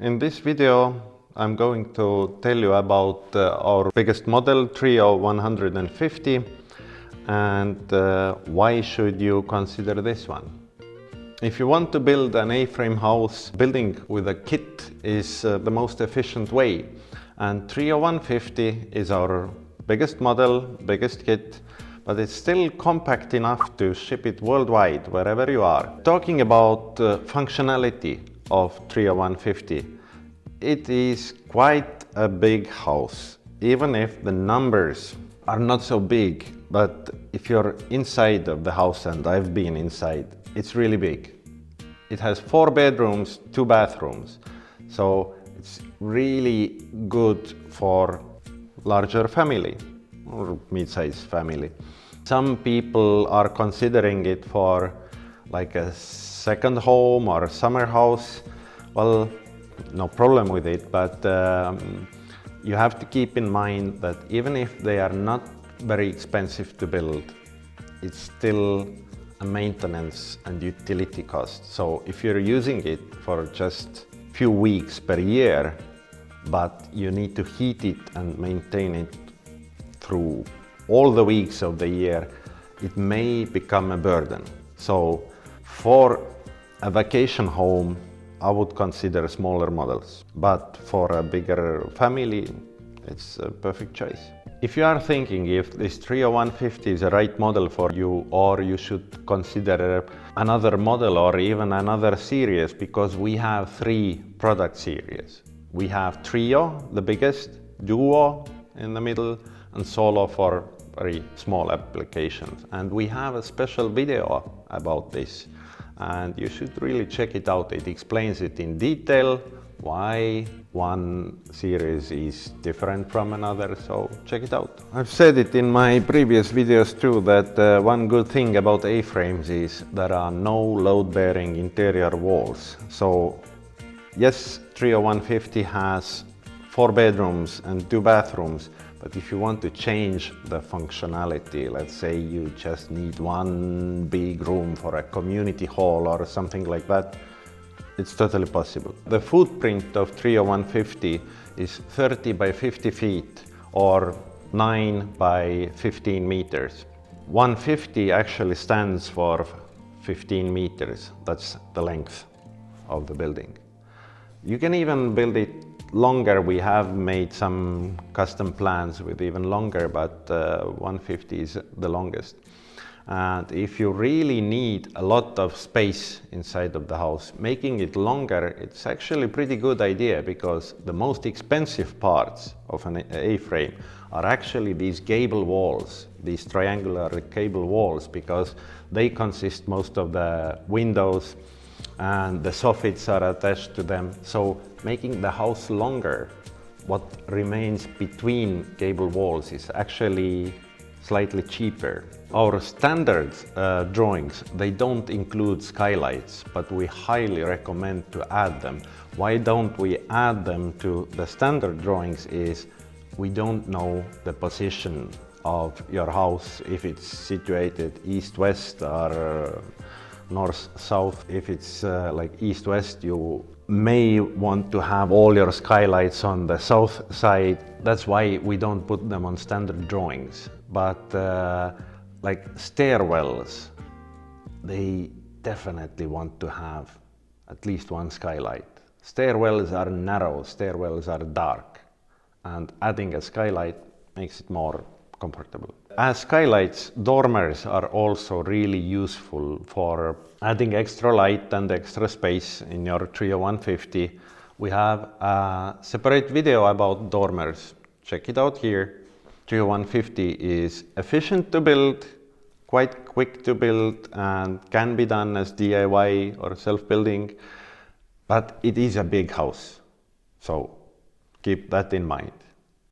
In this video I'm going to tell you about our biggest model, Trio 150, and why should you consider this one. If you want to build an A-frame house, building with a kit is the most efficient way, and Trio 150 is our biggest model, biggest kit, but it's still compact enough to ship it worldwide, wherever you are. Talking about functionality of Trio 150, it is quite a big house, even if the numbers are not so big. But if you're inside of the house, and I've been inside, it's really big. It has 4 bedrooms, 2 bathrooms, so it's really good for larger family or mid-sized family. Some people are considering it for like a second home or a summer house. Well, no problem with it, but you have to keep in mind that even if they are not very expensive to build, it's still a maintenance and utility cost. So if you're using it for just a few weeks per year, but you need to heat it and maintain it through all the weeks of the year, it may become a burden. So for a vacation home, I would consider smaller models, but for a bigger family, it's a perfect choice. If you are thinking if this Trio 150 is the right model for you, or you should consider another model or even another series, because we have 3 product series. We have Trio, the biggest, Duo in the middle, and Solo for very small applications. And we have a special video about this, and you should really check it out. It explains it in detail, why one series is different from another, so check it out. I've said it in my previous videos too, that one good thing about A-frames is there are no load-bearing interior walls. So yes, Trio 150 has 4 bedrooms and 2 bathrooms, but if you want to change the functionality, let's say you just need one big room for a community hall or something like that, it's totally possible. The footprint of Trio 150 is 30 by 50 feet or 9 by 15 meters. 150 actually stands for 15 meters. That's the length of the building. You can even build it longer. We have made some custom plans with even longer, but 150 is the longest. And if you really need a lot of space inside of the house, making it longer, it's actually a pretty good idea, because the most expensive parts of an A-frame are actually these gable walls, these triangular gable walls, because they consist most of the windows and the soffits are attached to them. So making the house longer, what remains between gable walls is actually slightly cheaper. Our standard drawings, they don't include skylights, but we highly recommend to add them. Why don't we add them to the standard drawings is we don't know the position of your house, if it's situated east-west or north-south. If it's like east-west, you may want to have all your skylights on the south side. That's why we don't put them on standard drawings. But like stairwells, they definitely want to have at least one skylight. Stairwells are narrow, stairwells are dark, and adding a skylight makes it more comfortable. As skylights, dormers are also really useful for adding extra light and extra space in your Trio 150. We have a separate video about dormers. Check it out here. Trio 150 is efficient to build, quite quick to build, and can be done as DIY or self-building, but it is a big house, so keep that in mind.